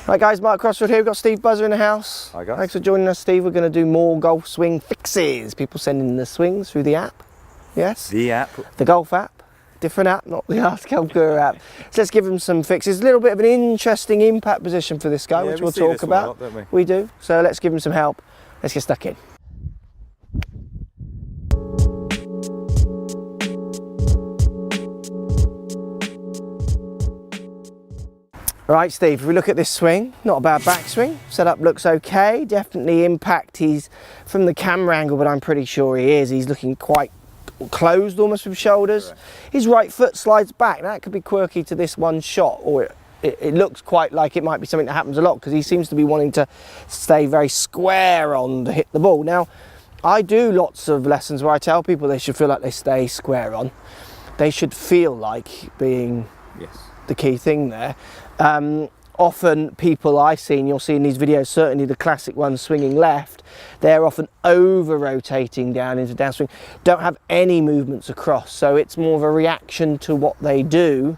Right guys, Mark Crossfield here, we've got Steve Buzzer in the house. Hi guys. Thanks for joining us, Steve. We're going to do more golf swing fixes. People sending the swings through the app. Yes? The app. The golf app. Different app, not the Ask Golf Guru app. So let's give him some fixes. A little bit of an interesting impact position for this guy, which we'll talk about. Don't we? We do. So let's give him some help. Let's get stuck in. Right, Steve, if we look at this swing, not a bad backswing. Setup looks okay. Definitely impact. He's from the camera angle, but I'm pretty sure he is. He's looking quite closed almost with shoulders. Correct. His right foot slides back. That could be quirky to this one shot, or it looks quite like it might be something that happens a lot because he seems to be wanting to stay very square on to hit the ball. Now, I do lots of lessons where I tell people they should feel like they stay square on. They should feel like being the key thing there. Often people I've seen, you'll see in these videos, certainly the classic ones swinging left, they're often over rotating down into downswing, don't have any movements across, so it's more of a reaction to what they do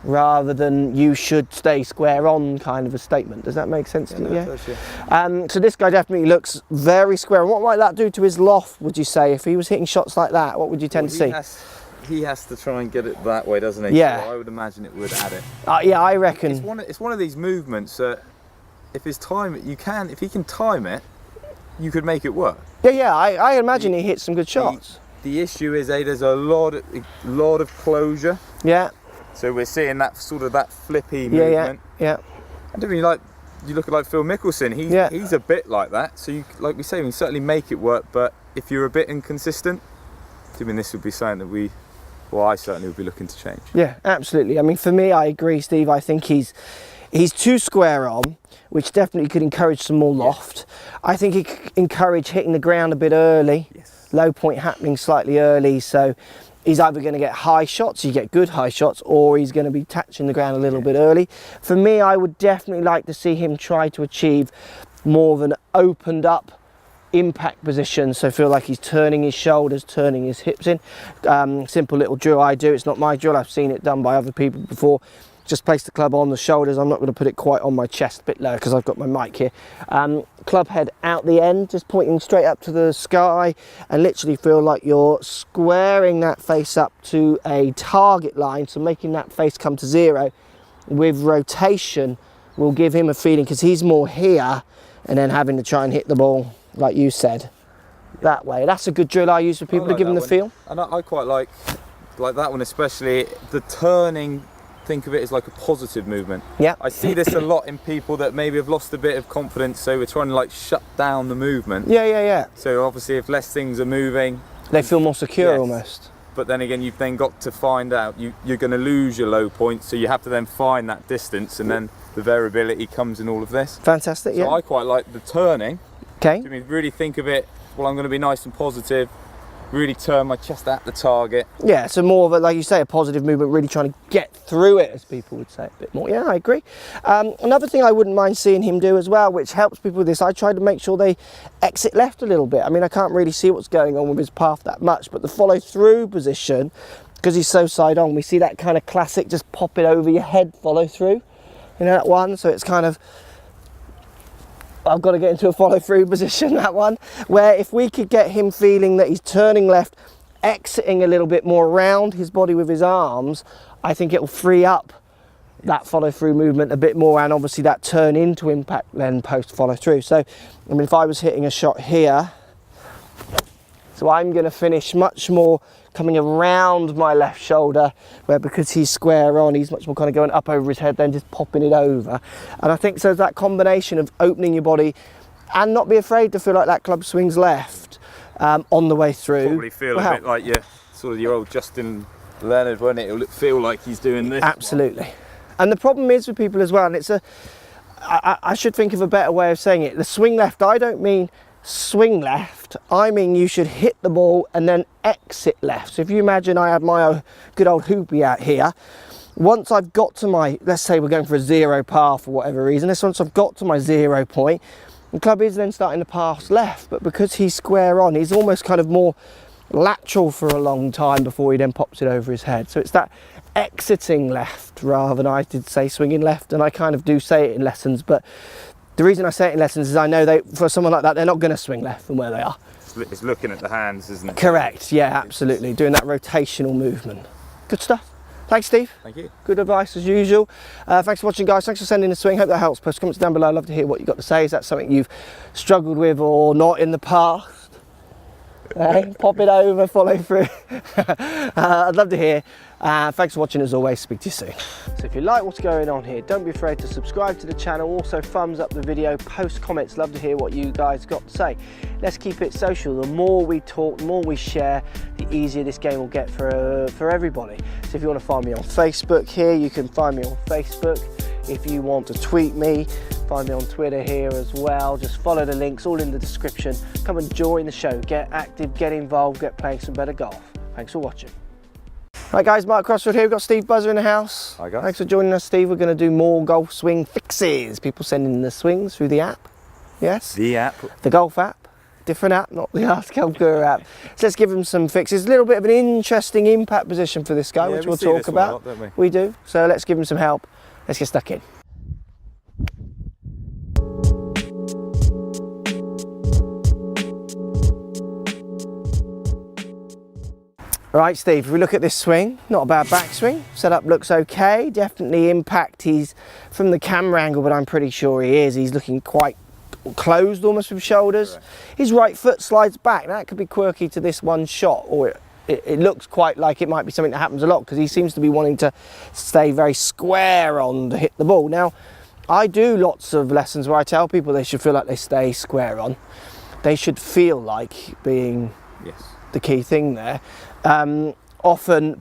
rather than you should stay square on kind of a statement. Does that make sense to you? Yeah. So this guy definitely looks very square. And what might that do to his loft, would you say? If he was hitting shots like that, what would you tend to see? He has to try and get it that way, doesn't he? Yeah. So I would imagine it would add it. Yeah, I reckon. It's one of these movements that if his time, if he can time it, you could make it work. Yeah, I imagine he hits some good shots. The issue is, there's a lot of closure. Yeah. So we're seeing that sort of that flippy movement. Yeah. I don't really you look at like Phil Mickelson, he's a bit like that. So you, like we say, we can certainly make it work, but if you're a bit inconsistent, I mean, this would be something that I certainly would be looking to change. Yeah, absolutely. I mean, for me, I agree, Steve. I think he's too square on, which definitely could encourage some more loft. Yeah. I think he could encourage hitting the ground a bit early. Yes. Low point happening slightly early, so he's either going to get high shots, you get good high shots, or he's going to be touching the ground a little bit early. For me, I would definitely like to see him try to achieve more of an opened up impact position, so feel like he's turning his shoulders, turning his hips in. Simple little drill I do. It's not my drill, I've seen it done by other people before. Just place the club on the shoulders. I'm not going to put it quite on my chest, a bit lower because I've got my mic here. Club head out the end, just pointing straight up to the sky, and literally feel like you're squaring that face up to a target line, so making that face come to zero with rotation will give him a feeling, because he's more here and then having to try and hit the ball like you said that way. That's a good drill I use for people to give them the feel. And I quite like that one, especially the turning. Think of it as like a positive movement. Yeah. I see this a lot in people that maybe have lost a bit of confidence, so we're trying to like shut down the movement. Yeah. So obviously if less things are moving, they feel more secure almost. But then again, you've then got to find out you're going to lose your low point, so you have to then find that distance, and then the variability comes in all of this. Fantastic. So I quite like the turning. Okay. I mean, really think of it, well, I'm going to be nice and positive, really turn my chest at the target. Yeah, so more of a, like you say, a positive movement, really trying to get through it, as people would say a bit more. Yeah, I agree. Another thing I wouldn't mind seeing him do as well, which helps people with this, I try to make sure they exit left a little bit. I mean, I can't really see what's going on with his path that much, but the follow through position, because he's so side on, we see that kind of classic just pop it over your head follow through. You know that one? So it's kind of, I've got to get into a follow through position, that one, where if we could get him feeling that he's turning left, exiting a little bit more around his body with his arms, I think it will free up that follow through movement a bit more, and obviously that turn into impact then post follow through. So, I mean, if I was hitting a shot here, so I'm going to finish much more coming around my left shoulder, where because he's square on, he's much more kind of going up over his head, then just popping it over. And I think so that combination of opening your body and not be afraid to feel like that club swings left on the way through. Probably feel a bit like your old Justin Leonard, won't it? It'll feel like he's doing this. Absolutely. And the problem is with people as well, and I should think of a better way of saying it. The swing left, I don't mean swing left, I mean you should hit the ball and then exit left. So if you imagine I have my good old hoopy out here, once I've got to my, let's say we're going for a zero par for whatever reason, once I've got to my 0 point, the club is then starting to pass left, but because he's square on, he's almost kind of more lateral for a long time before he then pops it over his head. So it's that exiting left rather than I did say swinging left, and I kind of do say it in lessons, but the reason I say it in lessons is I know for someone like that, they're not going to swing left from where they are. It's looking at the hands, isn't it? Correct, yeah, absolutely. Doing that rotational movement. Good stuff. Thanks, Steve. Thank you. Good advice as usual. Thanks for watching, guys. Thanks for sending the swing. Hope that helps. Post comments down below. I'd love to hear what you've got to say. Is that something you've struggled with or not in the past? Pop it over, follow through. I'd love to hear. Thanks for watching as always. Speak to you soon. So if you like what's going on here, don't be afraid to subscribe to the channel. Also thumbs up the video, post comments. Love to hear what you guys got to say. Let's keep it social. The more we talk, the more we share, the easier this game will get for everybody. So if you want to find me on Facebook here, you can find me on Facebook. If you want to tweet me, find me on Twitter here as well. Just follow the links, all in the description. Come and join the show. Get active, get involved, get playing some better golf. Thanks for watching. Right guys, Mark Crossfield here. We've got Steve Buzzer in the house. Hi guys. Thanks for joining us, Steve. We're going to do more golf swing fixes. People sending the swings through the app. Yes? The app. The golf app. Different app, not the Ask Golf Guru app. So let's give him some fixes. A little bit of an interesting impact position for this guy, which we'll talk about. Don't we? We do. So let's give him some help. Let's get stuck in. Right, Steve, if we look at this swing, not a bad backswing. Setup looks okay. Definitely impact. He's from the camera angle, but I'm pretty sure he is. He's looking quite closed almost with shoulders. Correct. His right foot slides back. That could be quirky to this one shot, or it looks quite like it might be something that happens a lot because he seems to be wanting to stay very square on to hit the ball. Now, I do lots of lessons where I tell people they should feel like they stay square on. They should feel like being Yes. the key thing there. Often